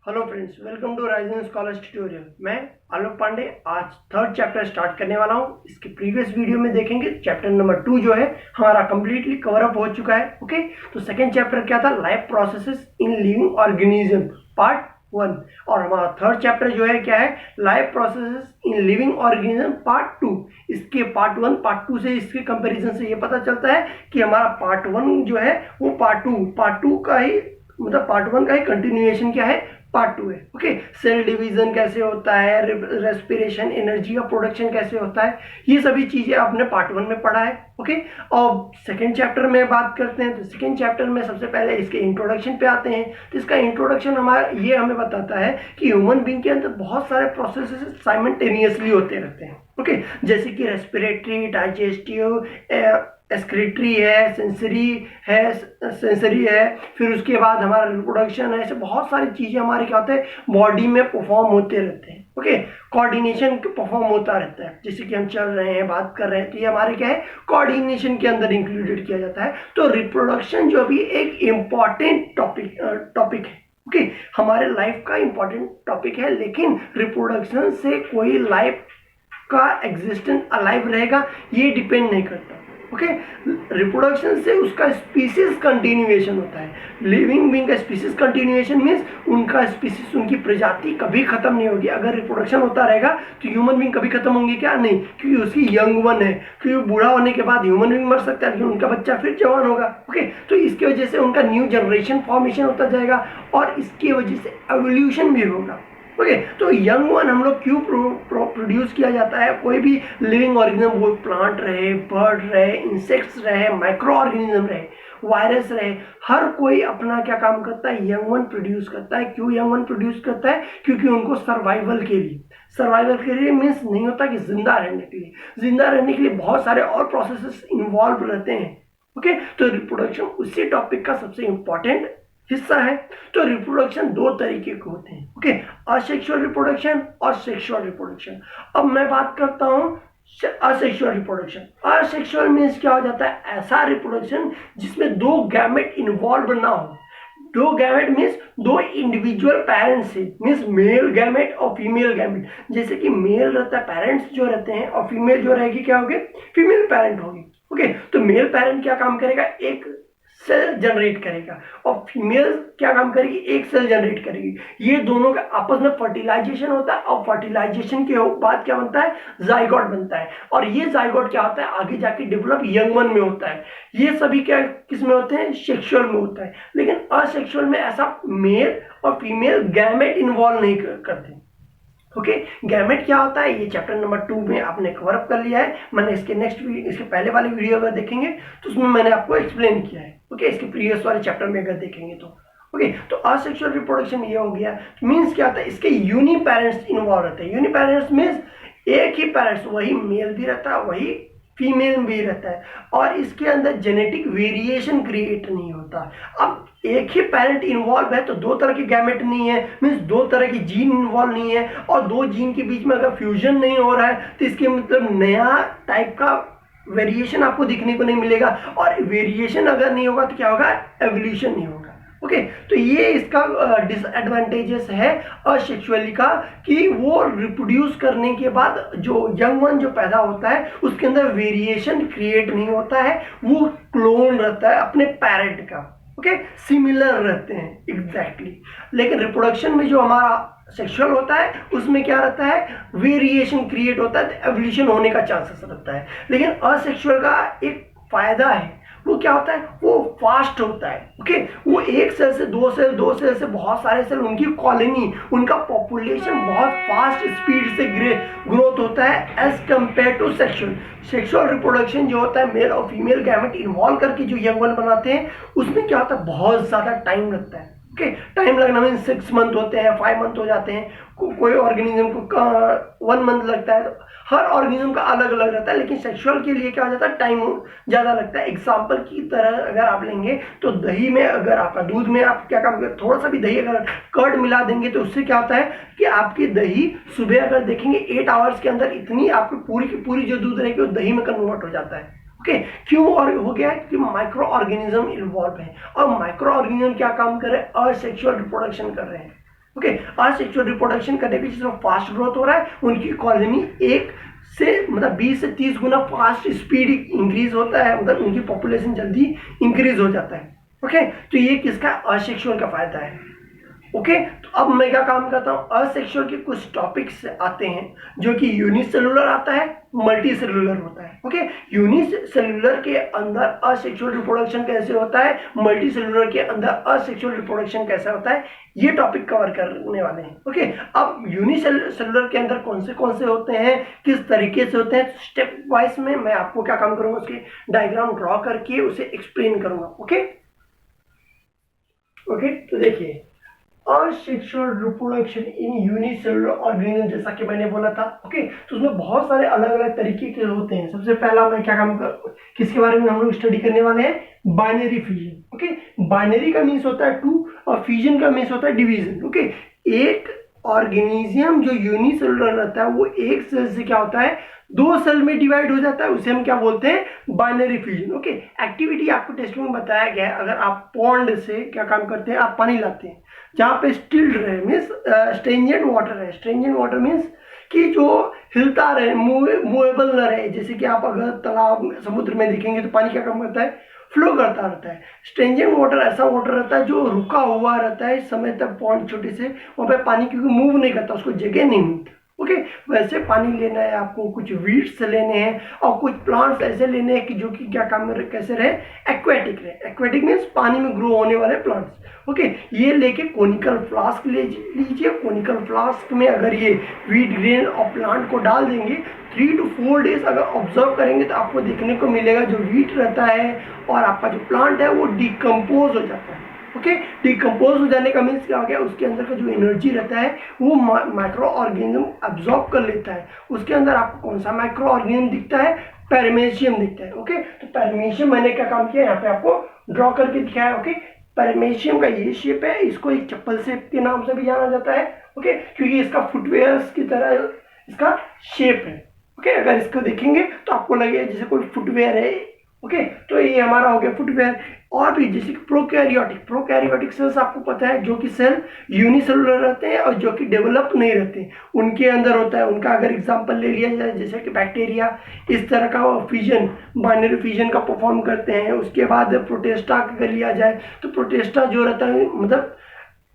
Hello friends, welcome to rising scholars tutorial. मैं आलोक पांडे आज third chapter start करने वाला हूं। इसके प्रीवियस वीडियो में देखेंगे चैप्टर नंबर 2 जो है हमारा कंप्लीटली कवर अप हो चुका है। ओके, तो सेकंड चैप्टर क्या था? Life processes in living organism part 1। और हमारा थर्ड चैप्टर जो है क्या है? Life processes in living organism part 2। इसके पार्ट 1 पार्ट 2 से इसके कंपैरिजन से ये पता चलता है कि हमारा पार्ट 1 जो है वो पार्ट 2 का ही मतलब पार्ट 1 का ही कंटिन्यूएशन क्या है? पार्ट 2 है। ओके, सेल डिवीजन कैसे होता है, रेस्पिरेशन, एनर्जी का प्रोडक्शन कैसे होता है, ये सभी चीजें आपने पार्ट 1 में पढ़ा है। ओके, और सेकंड चैप्टर में बात करते हैं तो सेकंड चैप्टर में सबसे पहले इसके इंट्रोडक्शन पे आते हैं। तो इसका इंट्रोडक्शन हमारा ये हमें बताता है कि ह्यूमन बीइंग के अंदर बहुत सारे प्रोसेसेस साइमल्टेनियसली होते रहते हैं। ओके, जैसे कि रेस्पिरेटरी, डाइजेस्टिव, एक्सक्रीटरी है, सेंसरी है, फिर उसके बाद हमारा रिप्रोडक्शन है। ऐसे बहुत सारी चीजें हमारे क्या होते हैं बॉडी में परफॉर्म होते रहते हैं। ओके, कोऑर्डिनेशन परफॉर्म होता रहता है। जैसे कि हम चल रहे हैं, बात कर रहे हैं, तो ये हमारे क्या है कोऑर्डिनेशन के अंदर इंक्लूडेड किया जाता है। तो रिप्रोडक्शन जो भी एक इम्पॉर्टेंट टॉपिक है। ओके, हमारे लाइफ का इम्पॉर्टेंट टॉपिक है, लेकिन रिप्रोडक्शन से कोई लाइफ का एग्जिस्टेंस अलाइव रहेगा ये डिपेंड नहीं करता। ओके, रिप्रोडक्शन से उसका स्पीसीज कंटिन्यूएशन होता है। लिविंग बीइंग का स्पीसीज कंटिन्यूएशन मीन्स उनका स्पीसीज, उनकी प्रजाति कभी खत्म नहीं होगी। अगर रिप्रोडक्शन होता रहेगा तो ह्यूमन बीइंग कभी खत्म होंगे क्या? नहीं, क्योंकि उसकी यंग वन है। क्योंकि बूढ़ा होने के बाद ह्यूमन बीइंग मर सकता है, लेकिन उनका बच्चा फिर जवान होगा। ओके, तो इसकी वजह से उनका न्यू जनरेशन फॉर्मेशन होता जाएगा और इसकी वजह से एवोल्यूशन भी होगा। ओके, तो यंग वन हम लोग क्यों प्रोड्यूस किया जाता है? कोई भी लिविंग ऑर्गेनिज्म, वो प्लांट रहे, बर्ड रहे, इंसेक्ट्स रहे, माइक्रो ऑर्गेनिज्म रहे, वायरस रहे, हर कोई अपना क्या काम करता है? यंग वन प्रोड्यूस करता है। क्यों यंग वन प्रोड्यूस करता है? क्योंकि उनको सर्वाइवल के लिए मीन्स नहीं होता कि जिंदा रहने के लिए, जिंदा रहने के लिए बहुत सारे और प्रोसेसेस इन्वॉल्व रहते हैं। ओके, तो रिप्रोडक्शन उसी टॉपिक का सबसे इंपॉर्टेंट हिस्सा है। तो रिप्रोडक्शन दो तरीके के होते हैं। ओके, असेक्सुअल रिप्रोडक्शन और सेक्सुअल रिप्रोडक्शन। अब मैं बात करता हूं असेक्सुअल रिप्रोडक्शन। असेक्सुअल मीन्स क्या हो जाता है? ऐसा रिप्रोडक्शन जिसमें दो गैमेट इन्वॉल्व ना हो। दो गैमेट मीन्स दो इंडिविजुअल पेरेंट्स से, मीन्स मेल गैमेट और फीमेल गैमेट। जैसे कि मेल रहता है, पेरेंट्स जो रहते हैं, और फीमेल जो रहेगी क्या होगी? फीमेल पेरेंट होगी। ओके, तो मेल पेरेंट क्या काम करेगा? एक सेल जनरेट करेगा, और फीमेल क्या काम करेगी? एक सेल जनरेट करेगी। ये दोनों का आपस में फर्टिलाइजेशन होता है, और फर्टिलाइजेशन के बाद क्या बनता है? जाइगोट बनता है। और ये जाइगोट क्या होता है? आगे जाके डेवलप यंग वन में होता है। ये सभी क्या किस में होते हैं? सेक्सुअल में होता है। लेकिन असेक्सुअल में ऐसा मेल और फीमेल गैमेट इन्वॉल्व नहीं करते। ओके, गैमेट क्या होता है? ये चैप्टर नंबर 2 में आपने कवर अप कर लिया है। मैंने इसके पहले वाले वीडियो अगर देखेंगे तो उसमें मैंने आपको एक्सप्लेन किया है। ओके, इसके प्रीवियस वाले चैप्टर में अगर देखेंगे तो ओके, तो असेक्सुअल रिप्रोडक्शन ये हो गया। मीन्स क्या होता है? इसके यूनि पेरेंट्स इन्वॉल्व रहते हैं। यूनि पेरेंट्स मीन्स एक ही पेरेंट्स, वही मेल भी रहता है, वही फीमेल भी रहता है, और इसके अंदर जेनेटिक वेरिएशन क्रिएट नहीं होता। अब एक ही पेरेंट इन्वॉल्व है तो दो तरह के गैमेट नहीं है, मीन्स दो तरह की जीन इन्वॉल्व नहीं है, और दो जीन के बीच में अगर फ्यूजन नहीं हो रहा है तो इसके मतलब नया टाइप का वेरिएशन आपको दिखने को नहीं मिलेगा। और वेरिएशन अगर नहीं होगा तो क्या होगा? एवोल्यूशन नहीं होगा। ओके, तो ये इसका डिसएडवांटेजेस है असेक्सुअली का, कि वो रिप्रोड्यूस करने के बाद जो यंग वन जो पैदा होता है उसके अंदर वेरिएशन क्रिएट नहीं होता है, वो क्लोन रहता है अपने पेरेंट का। ओके, सिमिलर रहते हैं एग्जैक्टली। लेकिन रिप्रोडक्शन में जो हमारा सेक्सुअल होता है उसमें क्या रहता है? वेरिएशन क्रिएट होता है, तो एवोल्यूशन होने का चांसेस रहता है। लेकिन असेक्सुअल का एक फायदा है, वो क्या होता है? वो फास्ट होता है। ओके, वो एक सेल से दो सेल, दो सेल से बहुत सारे सेल, उनकी कॉलोनी, उनका पॉपुलेशन बहुत फास्ट स्पीड से ग्रोथ होता है as compare to sexual. Sexual reproduction जो होता है, मेल और फीमेल गैमेट इन्वॉल्व करके जो यंग वन बनाते हैं, उसमें क्या होता है? बहुत ज्यादा टाइम लगता है। ओके, टाइम लगना मीन 6 मंथ होते हैं, 5 मंथ हो जाते हैं, कोई ऑर्गेनिज्म को 1 मंथ लगता है। हर ऑर्गेनिज्म का अलग अलग रहता है, लेकिन सेक्सुअल के लिए क्या हो जाता है? टाइम ज्यादा लगता है। एग्जाम्पल की तरह अगर आप लेंगे तो दही में, अगर आपका दूध में आप क्या काम करते, थोड़ा सा भी दही अगर कर्ड मिला देंगे तो उससे क्या होता है कि आपकी दही सुबह अगर देखेंगे 8 आवर्स के अंदर इतनी आपकी पूरी की पूरी जो दूध रहेगी वो दही में कन्वर्ट हो जाता है। ओके, क्यों? और हो गया है कि माइक्रो ऑर्गेनिज्म इन्वॉल्व है, और माइक्रो ऑर्गेनिज्म क्या काम कर रहे हैं? असेक्सुअल रिप्रोडक्शन कर रहे हैं। ओके, असेक्सुअल रिप्रोडक्शन करने के जिसमें फास्ट ग्रोथ हो रहा है, उनकी कॉलोनी एक से मतलब 20 से 30 गुना फास्ट स्पीड इंक्रीज होता है, मतलब उनकी पॉपुलेशन जल्दी इंक्रीज हो जाता है। ओके, तो ये किसका, असेक्सुअल का फायदा है। ओके, तो अब मैं क्या काम करता हूँ, असेक्सुअल के कुछ टॉपिक्स आते हैं जो कि यूनिसेलुलर आता है, मल्टी सेलुलर होता है। ओके, यूनिसेलुलर के अंदर असेक्सुअल रिप्रोडक्शन कैसे होता है, मल्टी सेलुलर के अंदर असेक्सुअल रिप्रोडक्शन कैसा होता है, ये टॉपिक कवर करने वाले हैं। ओके, अब यूनिसेलुलर के अंदर कौन से होते हैं, किस तरीके से होते हैं, स्टेप वाइज में मैं आपको क्या काम करूंगा, उसके डायग्राम ड्रॉ करके उसे एक्सप्लेन करूंगा। ओके, तो देखिए, asexual reproduction in unicellular organism, जैसा कि मैंने बोला था। ओके, तो उसमें बहुत सारे अलग अलग तरीके के होते हैं। सबसे पहला मैं क्या काम कर, किसके बारे में हम लोग स्टडी करने वाले हैं, बाइनरी फ्यूजन। ओके, बाइनरी का मीन्स होता है 2 और फ्यूजन का मीन्स होता है डिवीजन। ओके, एक ऑर्गेनिज्म जो यूनिसेलुलर रहता है वो एक सेल से क्या होता है, 2 सेल में डिवाइड हो जाता है, उसे हम क्या बोलते हैं, बाइनरी फ्यूजन। ओके, एक्टिविटी आपको टेस्ट में बताया गया है। अगर आप पॉन्ड से क्या काम करते हैं, आप पानी लाते हैं जहाँ पे स्टिल्ड रहे, मीन्स स्ट्रेंजेंट वाटर है। स्ट्रेंजेंट वाटर मीन्स कि जो हिलता रहे, मूवेबल न रहे। जैसे कि आप अगर तालाब समुद्र में देखेंगे तो पानी क्या काम करता है, फ्लो करता रहता है। स्ट्रेंजेंट वाटर ऐसा वाटर रहता है जो रुका हुआ रहता है समय तक, पॉन्ड छोटे से, वहाँ पे पानी क्योंकि मूव नहीं करता, उसको जगह नहीं मिलती। ओके, वैसे पानी लेना है आपको, कुछ वीड्स लेने हैं और कुछ प्लांट्स ऐसे लेने हैं कि जो कि क्या काम कैसे रहे, एक्वेटिक रहे। एक्वेटिक मीन्स पानी में ग्रो होने वाले प्लांट्स। ओके, ये लेके कोनिकल फ्लास्क ले लीजिए। कोनिकल फ्लास्क में अगर ये वीट ग्रेन और प्लांट को डाल देंगे, 3 to 4 डेज अगर ऑब्जर्व करेंगे तो आपको देखने को मिलेगा जो वीट रहता है और आपका जो प्लांट है वो डिकम्पोज हो जाता है। ओके, डिकम्पोज हो जाने का मीन्स क्या हो गया, उसके अंदर का जो एनर्जी रहता है वो माइक्रो ऑर्गेनिज्म अब्जॉर्ब कर लेता है। उसके अंदर आपको कौन सा माइक्रो ऑर्गेनिज्म दिखता है, पैरमेशियम दिखता है। ओके, तो पैरमेशियम मैंने क्या काम किया, यहाँ पे आपको ड्रॉ करके दिखाया। ओके, पैरमेशियम का ये शेप है, इसको एक चप्पल शेप के नाम से भी जाना जाता है। ओके, क्योंकि इसका फुटवेयर की तरह इसका शेप है। ओके, अगर इसको देखेंगे तो आपको लगेगा जैसे कोई फुटवेयर है। ओके, तो ये हमारा हो गया फुटवेयर। और भी जैसे कि प्रोकैरियोटिक सेल्स आपको पता है, जो कि सेल यूनिसेलुलर रहते हैं और जो कि डेवलप नहीं रहते, उनके अंदर होता है। उनका अगर एग्जांपल ले लिया जाए, जैसे कि बैक्टीरिया इस तरह का फ्यूजन, बाइनरी फ्यूजन का परफॉर्म करते हैं। उसके बाद प्रोटेस्टा अगर लिया जाए तो प्रोटेस्टा जो रहता है मतलब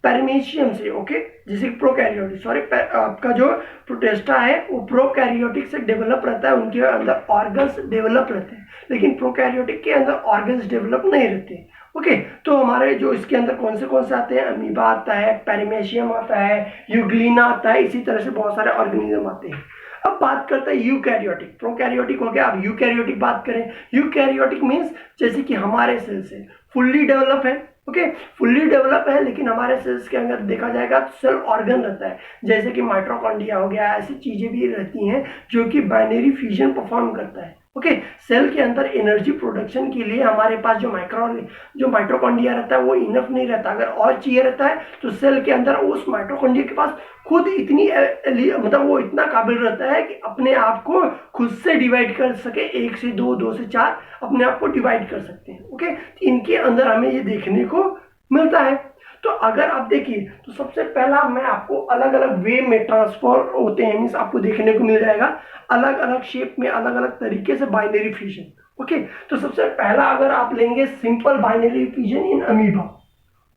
पैरमेशियम से। ओके, जैसे प्रोकैरियोटिक आपका जो प्रोटेस्टा है वो प्रोकैरियोटिक से डेवलप रहता है, उनके अंदर ऑर्गन्स डेवलप रहते हैं, लेकिन प्रोकैरियोटिक के अंदर ऑर्गन्स डेवलप नहीं रहते। ओके, तो हमारे जो इसके अंदर कौन से आते हैं, अमीबा आता है, पैरमेशियम आता है, यूग्लिना आता है, इसी तरह से बहुत सारे ऑर्गेनिज्म आते हैं। अब बात करते हैं यूकैरियोटिक। प्रोकैरियोटिक हो गया, अब यूकैरियोटिक बात करें। यूकैरियोटिक मीन्स जैसे कि हमारे सेल्स है, फुल्ली डेवलप है। ओके, फुल्ली डेवलप है, लेकिन हमारे सेल्स के अंदर देखा जाएगा तो सेल ऑर्गन रहता है, जैसे कि माइटोकॉन्ड्रिया हो गया, ऐसी चीजें भी रहती हैं जो कि बाइनरी फ्यूजन परफॉर्म करता है। ओके, सेल के अंदर एनर्जी प्रोडक्शन के लिए हमारे पास जो माइटोकॉन्ड्रिया रहता है वो इनफ नहीं रहता। अगर और चाहिए रहता है तो सेल के अंदर उस माइटोकॉन्ड्रिया के पास खुद इतनी मतलब वो इतना काबिल रहता है कि अपने आप को खुद से डिवाइड कर सके, 1 से 2, 2 से 4 अपने आप को डिवाइड कर सकते हैं। ओके, इनके अंदर हमें ये देखने को मिलता है। तो अगर आप देखिए तो सबसे पहला मैं आपको अलग अलग वे में ट्रांसफर होते हैं, मीन्स आपको देखने को मिल जाएगा अलग अलग शेप में, अलग अलग तरीके से बाइनरी फ्यूजन। ओके, तो सबसे पहला अगर आप लेंगे simple binary fusion in amoeba.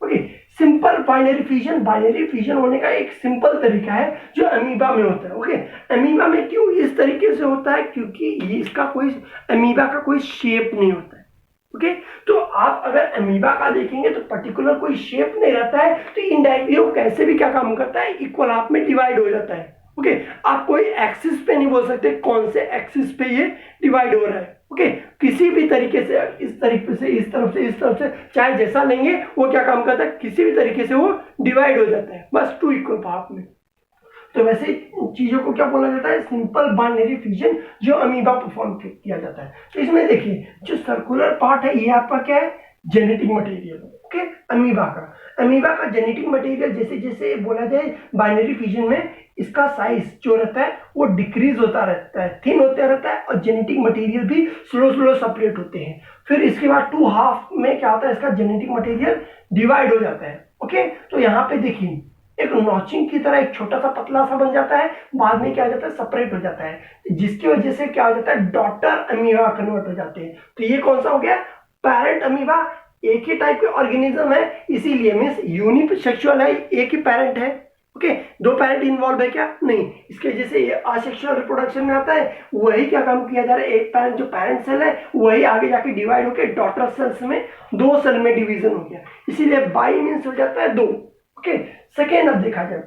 Okay, simple binary fusion होने का एक सिंपल तरीका है जो अमीबा में होता है। ओके, अमीबा में क्यों इस तरीके से होता है, क्योंकि ये इसका कोई अमीबा का कोई शेप नहीं होता है। ओके, तो आप अगर अमीबा का देखेंगे तो पर्टिकुलर कोई शेप नहीं रहता है, तो इनडायरेक्टली वो कैसे भी क्या काम करता है, इक्वल हाफ में डिवाइड हो जाता है। ओके, आप कोई एक्सिस पे नहीं बोल सकते कौन से एक्सिस पे ये डिवाइड हो रहा है। ओके, किसी भी तरीके से, इस तरीके से, इस तरफ से, इस तरफ से, चाहे जैसा लेंगे वो क्या काम करता है, किसी भी तरीके से वो डिवाइड हो जाता है, बस 2 इक्वल हाफ में। तो वैसे चीजों को क्या बोला जाता है, सिंपल बाइनरी फ्यूजन जो अमीबा परफॉर्म किया जाता है। तो इसमें देखिए जो सर्कुलर पार्ट है ये आपका क्या है, जेनेटिक मटेरियल। ओके, अमीबा का जेनेटिक मटेरियल जैसे जैसे बोला जाए बाइनरी फ्यूजन में इसका साइज जो रहता है वो डिक्रीज होता रहता है, थिन होता रहता है, और जेनेटिक मटेरियल भी स्लो सेपरेट होते हैं। फिर इसके बाद 2 हाफ में क्या होता है, इसका जेनेटिक मटेरियल डिवाइड हो जाता है। ओके, तो यहाँ पे देखिए एक नॉचिंग की तरह एक छोटा सा पतला सा बन जाता है, बाद में क्या हो जाता है, सेपरेट हो जाता है, जिसकी वजह से क्या हो जाता है, डॉटर अमीबा कन्वर्ट हो जाते हैं। तो ये कौन सा हो गया, पैरेंट अमीबा। एक ही टाइप के ऑर्गेनिज्म है, इसीलिए मीन्स यूनिसेक्सुअल है, एक ही पेरेंट है। ओके, दो पेरेंट इन्वॉल्व है क्या, नहीं। इसके वजह से ये असेक्सुअल रिप्रोडक्शन में आता है। वही क्या काम किया जा रहा है, एक पेरेंट जो पेरेंट सेल है वही आगे जाके डिवाइड होकर डॉटर सेल्स में दो सेल में डिवीजन हो गया, इसीलिए बाई मीन्स हो जाता है दो। ओके, सेकेंड अब देखा जाए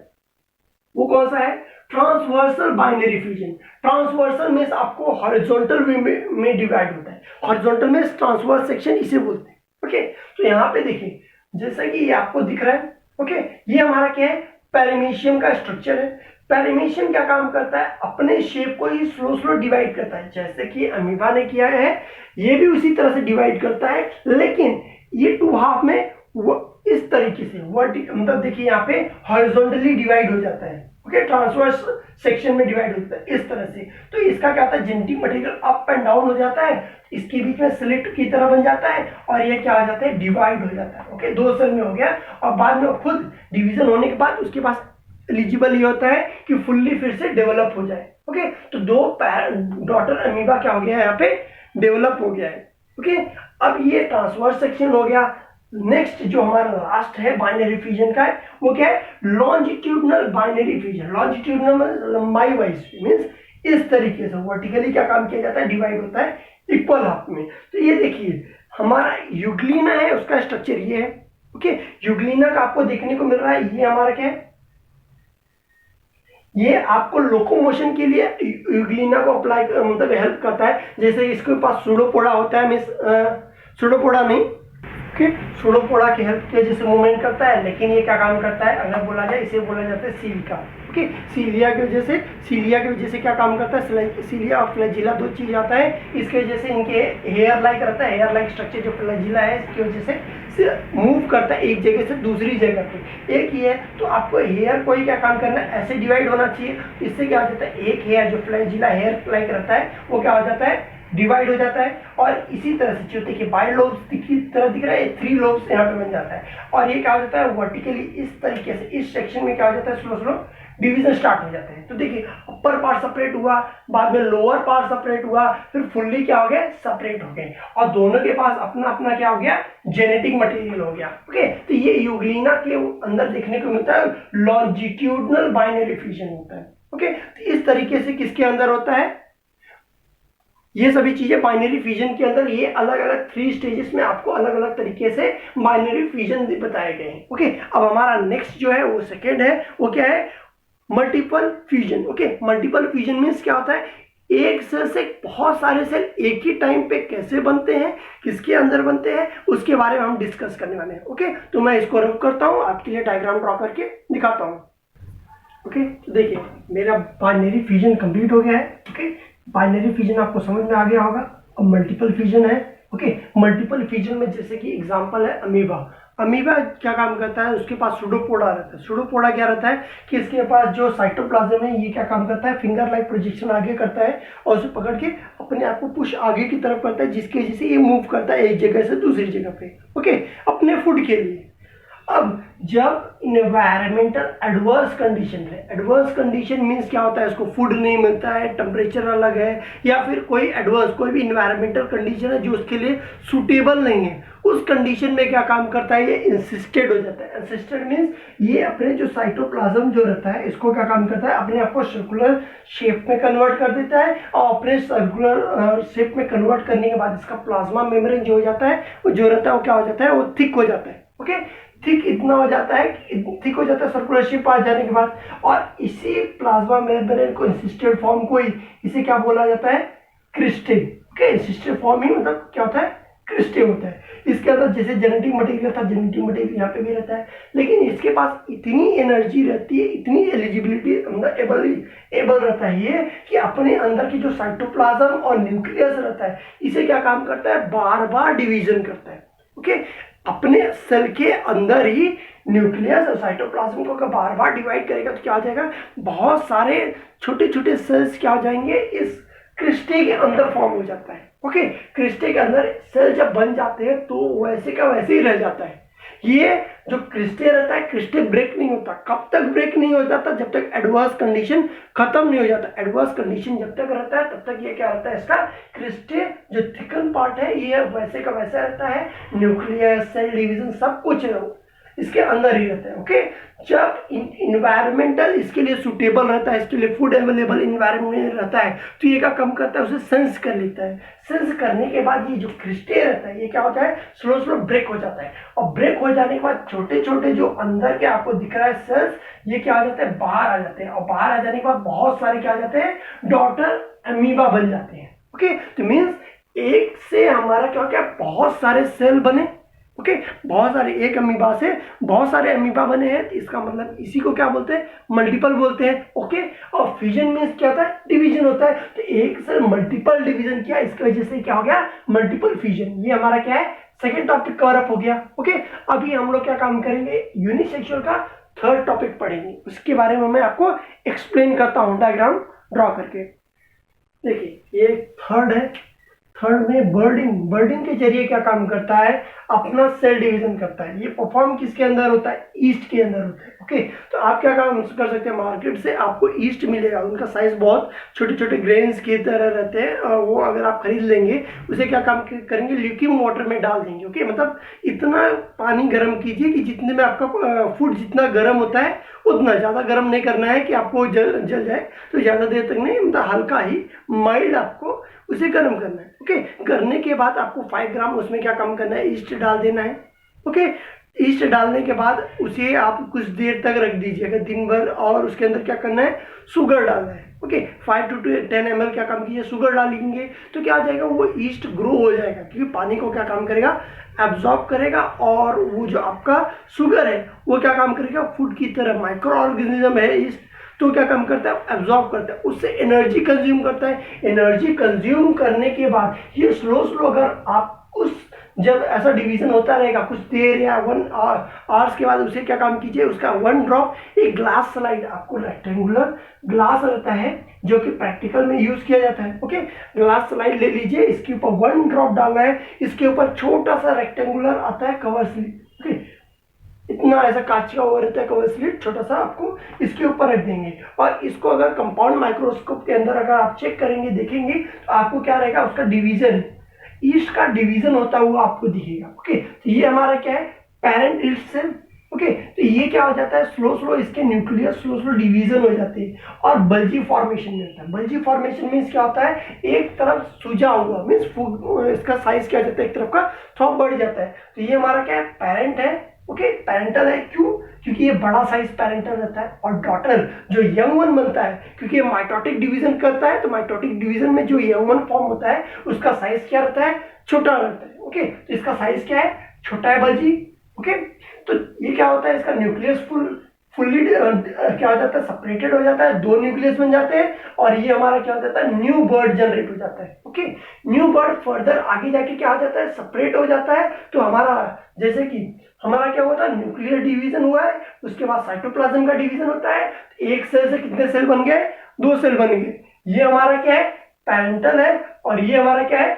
वो कौन सा है, transversal binary fusion. Transversal means आपको हॉरिजॉन्टल में डिवाइड होता है, हॉरिजॉन्टल में ट्रांसवर्स सेक्शन इसे बोलते हैं। ओके, तो यहाँ पे देखिए जैसा कि ये आपको दिख रहा है। ओके, ये हमारा क्या है, पेरिमीशियम का स्ट्रक्चर है। पेरिमीशियम क्या काम करता है, अपने शेप को ही स्लो स्लो डिवाइड करता है, जैसे कि अमीबा ने किया है, ये भी उसी तरह से डिवाइड करता है, लेकिन ये टू हाफ में वो इस तरीके से मतलब देखिए यहाँ पे हॉरिजॉन्टली डिवाइड हो जाता है। ओके, ट्रांसवर्स सेक्शन में डिवाइड हो जाता है इस तरह से। तो इसका क्या होता है, genetic material up and down हो जाता है, इसके बीच में स्लिट की तरह बन जाता है, और ये क्या हो जाता है, डिवाइड हो जाता है। ओके, दो सेल में हो गया, और बाद में खुद डिवीजन होने के बाद उसके पास एलिजिबल ये होता है कि फुल्ली फिर से डेवलप हो जाए। ओके, तो दो डॉटर अमीबा क्या हो गया, यहाँ पे डेवलप हो गया है। ओके, अब ये ट्रांसवर्स सेक्शन हो गया। नेक्स्ट जो हमारा लास्ट है बाइनरी फ्यूजन का है, वो क्या है, लॉन्जिट्यूडनल बाइनरी फ्यूजन। लॉन्जिट्यूडनल लंबाई वाइज मींस इस तरीके से वर्टिकली क्या काम किया जाता है, डिवाइड होता है इक्वल हाफ में। तो ये देखिए हमारा यूग्लिना है, उसका स्ट्रक्चर ये है। ओके, यूग्लिना का आपको देखने को मिल रहा है, ये हमारा क्या है, ये आपको लोकोमोशन के लिए यूग्लिना को अप्लाई मतलब हेल्प करता है। जैसे इसके पास सूडोपोडा होता है, मीन्स सूडोपोडा नहीं, सूडोपोडा की हेल्प के जैसे मूवमेंट करता है, लेकिन ये क्या काम करता है, अगर बोला जाए इसे बोला जाता है सीलिका। ओके, सीलिया की वजह से क्या काम करता है, सीलिया और फ्लैजिला दो चीज आता है, इसके वजह से इनके हेयर लाइक रहता है, हेयर लाइक स्ट्रक्चर जो फ्लैजिला है इसकी वजह से मूव करता है एक जगह से दूसरी जगह पे। एक ही है तो आपको हेयर को ही क्या काम करना है, ऐसे डिवाइड होना चाहिए। इससे क्या हो जाता है, एक हेयर जो फ्लैजिला हेयर लाइक रहता है वो क्या हो जाता है, डिवाइड हो जाता है, और इसी तरह से जो देखिए बाई लोब्स की तरह दिख रहा है, थ्री लोब्स यहाँ पे बन जाता है, और ये क्या हो जाता है, वर्टिकली इस तरीके से इस सेक्शन में क्या हो जाता है, स्लो स्लो डिवीजन स्टार्ट हो जाते हैं। तो देखिए अपर पार्ट सेपरेट हुआ, बाद में लोअर पार्ट सेपरेट हुआ, फिर फुल्ली क्या हो गया, सेपरेट हो गए, और दोनों के पास अपना अपना क्या हो गया, जेनेटिक मटेरियल हो गया। ओके, तो ये यूग्लिना के अंदर देखने को मिलता है लॉन्जिट्यूडनल बाइनरी फ्यूजन होता है। ओके, तो इस तरीके से किसके अंदर होता है, ये सभी चीजें बाइनरी फ्यूजन के अंदर, ये अलग अलग 3 स्टेजेस में आपको अलग अलग तरीके से बाइनरी फ्यूजन बताए गए हैं। ओके, अब हमारा नेक्स्ट जो है वो सेकेंड है, वो क्या है, multiple fusion. Okay, multiple fusion means क्या होता है, एक सेल से बहुत सारे सेल एक ही टाइम पे कैसे बनते हैं, किसके अंदर बनते हैं, उसके बारे में हम डिस्कस करने वाले हैं। ओके, तो मैं इसको रफ करता हूँ, आपके लिए डायग्राम ड्रॉ करके दिखाता हूँ। ओके, तो देखिए मेरा बाइनरी फ्यूजन कंप्लीट हो गया है। ओके, बाइनरी फ्यूजन आपको समझ में आ गया होगा। अब मल्टीपल फ्यूजन है। ओके, मल्टीपल फ्यूजन में जैसे कि एग्जांपल है अमीबा। अमीबा क्या काम करता है, उसके पास सूडोपोडा रहता है। सूडोपोडा क्या रहता है कि इसके पास जो साइटोप्लाज्म है ये क्या काम करता है, फिंगर लाइक प्रोजेक्शन आगे करता है, और उसे पकड़ के अपने आप को पुश आगे की तरफ करता है, जिसकी वजह से ये मूव करता है एक जगह से दूसरी जगह पे। ओके, अपने फूड के लिए। अब जब इन्वायरमेंटल एडवर्स कंडीशन है, एडवर्स कंडीशन मीन्स क्या होता है, उसको फूड नहीं मिलता है, टेम्परेचर अलग है, या फिर कोई एडवर्स कोई भी इन्वायरमेंटल कंडीशन है जो उसके लिए सूटेबल नहीं है, उस कंडीशन में क्या काम करता है, ये इंसिस्टेड हो जाता है। इंसिस्टेड मीन्स ये अपने जो साइटोप्लाज्म जो रहता है इसको क्या काम करता है, अपने आप को सर्कुलर शेप में कन्वर्ट कर देता है, और अपने सर्कुलर शेप में कन्वर्ट करने के बाद इसका प्लाज्मा मेम्ब्रेन जो हो जाता है वो जो रहता है वो क्या हो जाता है, वो थिक हो जाता है। ओके, थिक इतना हो जाता है, थिक हो जाता है सर्कुलर शेप आ जाने के बाद, और इसी प्लाज्मा मेम्ब्रेन को इंसिस्टेड फॉर्म को ही इसे क्या बोला जाता है, क्रिस्टे। ओके, इंसिस्टेड फॉर्म ही मतलब क्या होता है, क्रिस्टे होता है। इसके अंदर जैसे जेनेटिक मटेरियल था, जेनेटिक मटेरियल यहाँ पे भी रहता है, लेकिन इसके पास इतनी एनर्जी रहती है, इतनी एलिजिबिलिटी मतलब एबल रहता है ये कि अपने अंदर की जो साइटोप्लाज्म और न्यूक्लियस रहता है इसे क्या काम करता है, बार बार डिवीजन करता है। ओके, अपने सेल के अंदर ही न्यूक्लियस और साइटोप्लाज्म को बार बार डिवाइड करेगा तो क्या हो जाएगा, बहुत सारे छोटे छोटे सेल्स क्या हो जाएंगे, इस क्रिस्टे के अंदर फॉर्म हो जाता है। ओके, क्रिस्टे के अंदर सेल जब बन जाते हैं तो वैसे का वैसे ही रह जाता है, ये जो क्रिस्टे रहता है, क्रिस्टे ब्रेक नहीं होता। कब तक ब्रेक नहीं हो जाता? जब तक एडवर्स कंडीशन खत्म नहीं हो जाता। एडवर्स कंडीशन जब तक रहता है तब तक ये क्या रहता है, इसका क्रिस्टे जो थिकन पार्ट है ये वैसे का वैसा रहता है। न्यूक्लियस, सेल डिवीजन सब कुछ इसके अंदर ही रहता है। ओके, जब इन्वायरमेंटल इसके लिए सुटेबल रहता है, इसके लिए फूड अवेलेबल इन्वायरमेंट रहता है, तो ये क्या कम करता है, उसे सेंस कर लेता है। सेंस करने के बाद ये जो क्रिस्टे रहता है ये क्या होता है, स्लो स्लो ब्रेक हो जाता है। और ब्रेक हो जाने के बाद छोटे छोटे जो अंदर के आपको दिख रहा है सेल्स, ये क्या हो जाते हैं, बाहर आ जाते हैं। और बाहर आ जाने के बाद बहुत सारे क्या आ जाते हैं, डॉटर अमीबा बन जाते हैं। ओके, तो मीन्स एक से हमारा क्या हो गया, बहुत सारे सेल बने। ओके, बहुत सारे, एक अमीबा से बहुत सारे अमीबा बने हैं, तो इसका मतलब इसी को क्या बोलते हैं, मल्टीपल बोलते हैं। ओके, और फ्यूजन मीन्स क्या होता है, डिवीजन होता है। तो एक से मल्टीपल डिवीजन किया, इसकी वजह से क्या हो गया, मल्टीपल फ्यूजन। ये हमारा क्या है, सेकेंड टॉपिक कवर अप हो गया। ओके, अभी हम लोग क्या काम करेंगे, यूनिसेक्सुअल का थर्ड टॉपिक पढ़ेंगे। उसके बारे में मैं आपको एक्सप्लेन करता हूँ डायग्राम ड्रॉ करके। देखिए, ये थर्ड है। थर्ड में बर्डिंग के जरिए क्या काम करता है, अपना सेल डिवीजन करता है। ये परफॉर्म किसके अंदर होता है, ईस्ट के अंदर होता है। ओके, तो आप क्या काम कर सकते हैं, मार्केट से आपको ईस्ट मिलेगा। उनका साइज बहुत छोटे छोटे ग्रेन्स की तरह रहते हैं, और वो अगर आप खरीद लेंगे उसे क्या काम करेंगे, ल्यूकीम वाटर में डाल देंगे। ओके, मतलब इतना पानी गर्म कीजिए कि जितने में आपका फूड जितना गर्म होता है उतना, ज़्यादा गर्म नहीं करना है कि आपको जल जाए, तो ज़्यादा देर तक नहीं, मतलब हल्का ही माइल्ड आपको उसे गर्म करना है। ओके, करने के बाद आपको 5 ग्राम उसमें क्या काम करना है, ईस्ट डाल देना है। ओके, ईस्ट डालने के बाद उसे आप कुछ देर तक रख दीजिएगा, दिन भर। और उसके अंदर क्या करना है, शुगर डालना है। ओके, 5 to 10 ml क्या काम कीजिए, शुगर डालेंगे तो क्या आ जाएगा, वो ईस्ट ग्रो हो जाएगा, क्योंकि पानी को क्या काम करेगा, एब्जॉर्ब करेगा। और वो जो आपका शुगर है वो क्या काम करेगा, फूड की तरह माइक्रो ऑर्गेनिज्म है ईस्ट, तो क्या काम करता है, एब्जॉर्ब करता है, उससे एनर्जी कंज्यूम करता है। एनर्जी कंज्यूम करने के बाद ये स्लो अगर आप उस, जब ऐसा डिवीजन होता रहेगा कुछ देर या 1 आवर्स के बाद, उसे क्या काम कीजिए, उसका 1 ड्रॉप एक ग्लास स्लाइड, आपको रेक्टेंगुलर ग्लास रहता है जो कि प्रैक्टिकल में यूज किया जाता है। ओके, ग्लास स्लाइड ले लीजिए, इसके ऊपर 1 ड्रॉप डालना है। इसके ऊपर छोटा सा रेक्टेंगुलर आता है कवर स्लिप। ओके, इतना ऐसा कांच का वो रहता है कवर स्लिप, छोटा सा, आपको इसके ऊपर रख देंगे। और इसको अगर कंपाउंड माइक्रोस्कोप के अंदर अगर आप चेक करेंगे, देखेंगे, तो आपको क्या रहेगा, उसका डिवीजन, ईस्ट का डिवीजन होता हुआ आपको दिखेगा। ओके, तो ये हमारा क्या है, पेरेंट ईस्ट सेल। ओके, तो ये क्या हो जाता है, स्लो इसके न्यूक्लियस स्लो डिवीजन हो जाते हैं और बल्जी फॉर्मेशन मिलता है। बल्जी फॉर्मेशन मीन्स क्या होता है, एक तरफ सूजा हुआ, मीन्स इसका साइज क्या हो जाता है, एक तरफ का थोड़ा बढ़ जाता है। तो ये हमारा क्या है, पेरेंट है। ओके, पेरेंटल है, क्यों, क्योंकि ये बड़ा साइज पेरेंटल रहता है। और डॉटर जो यंग वन बनता है, क्योंकि ये माइटोटिक डिवीजन करता है, तो माइटोटिक डिवीजन में जो यंग वन फॉर्म होता है उसका साइज क्या रहता है, छोटा रहता है। ओके, तो इसका साइज क्या है, छोटा है, बल्जी। ओके, तो ये क्या होता है, इसका न्यूक्लियस फुल्ली क्या हो जाता है, सेपरेटेड हो जाता है, 2 न्यूक्लियस बन जाते हैं। और ये हमारा क्या हो जाता है, न्यू बर्ड जनरेट हो जाता है। ओके, न्यू बर्ड फर्दर आगे जाके क्या हो जाता है, सेपरेट हो जाता है। तो हमारा, जैसे कि हमारा क्या होता है, न्यूक्लियर डिवीजन हुआ है, उसके बाद साइटोप्लाज्म का डिवीजन होता है। एक सेल से कितने सेल बन गए, 2 सेल बन गए। ये हमारा क्या है, पेरेंटल है, और ये हमारा क्या है,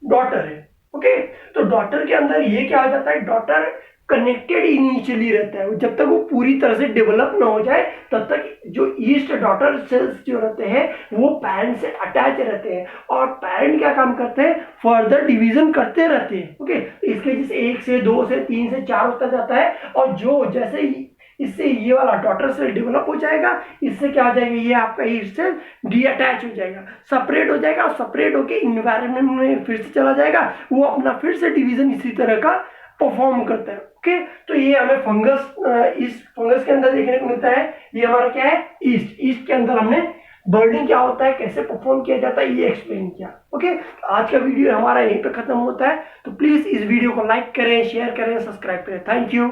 डॉटर है। ओके, तो डॉटर के अंदर ये क्या हो जाता है, डॉटर कनेक्टेड इनिशियली रहता है। जब तक वो पूरी तरह से डेवलप ना हो जाए तब तक जो ईस्ट डॉटर सेल्स जो रहते हैं वो पेरेंट से अटैच रहते हैं, और पेरेंट क्या काम करते हैं, फर्दर डिवीजन करते रहते हैं। ओके, तो इसके जैसे 1 से 2 से 3 से 4 होता जाता है। और जो जैसे ही इससे ये वाला डॉटर सेल डेवलप हो जाएगा, इससे क्या हो जाएगा, ये आपका ईस्ट सेल डी अटैच हो जाएगा, सेपरेट हो जाएगा। और सेपरेट होकर इन्वायरमेंट में फिर से चला जाएगा, वो अपना फिर से डिवीजन इसी तरह का परफॉर्म करता है। ओके, तो ये हमें फंगस, इस फंगस के अंदर देखने को मिलता है। ये हमारा क्या है, ईस्ट के अंदर हमने बर्डिंग क्या होता है, कैसे परफॉर्म किया जाता है, ये एक्सप्लेन किया। ओके, आज का वीडियो हमारा यहीं पे खत्म होता है। तो प्लीज इस वीडियो को लाइक करें, शेयर करें, सब्सक्राइब करें। Thank you.